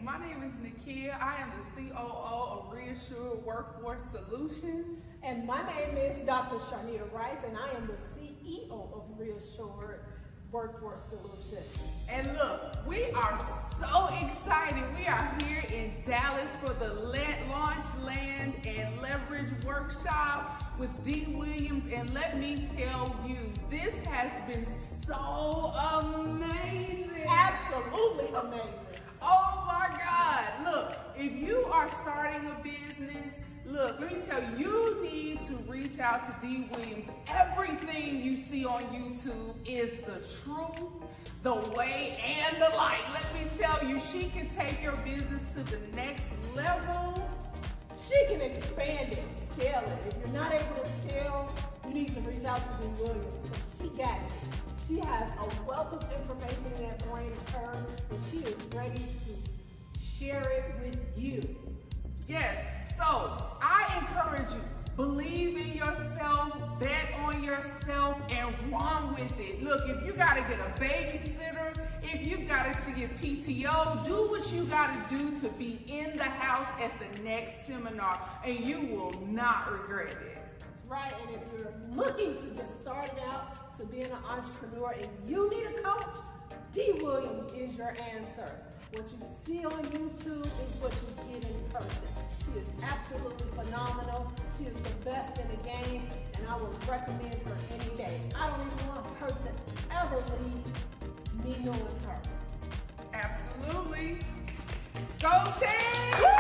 My name is Nakia. I am the COO of Reassured Workforce Solutions. And my name is Dr. Sharnita Rice, and I am the CEO of Reassured Workforce Solutions. And look, we are so excited. We are here in Dallas for the Launch, Land, and Leverage Workshop with D. Williams. And let me tell you, this has been so amazing. Absolutely amazing. Oh my God. Look, if you are starting a business, look, let me tell you, you need to reach out to D. Williams. Everything you see on YouTube is the truth, the way, and the light. Let me tell you, she can take your business to the next level. She can expand it, scale it. If you're not able to scale, you need to reach out to D. Williams, because she got it. She has a wealth of information in that brain of hers, and she is ready to share it with you. Yes, so I encourage you, believe in yourself, bet on yourself, and run with it. Look, if you gotta get a babysitter, if you've got to get PTO, do what you gotta do to be in the house at the next seminar, and you will not regret it. Right, and if you're looking to just start it out to being an entrepreneur and you need a coach, D. Williams is your answer. What you see on YouTube is what you get in person. She is absolutely phenomenal. She is the best in the game, and I would recommend her any day. I don't even want her to ever leave me knowing her. Absolutely. Go team!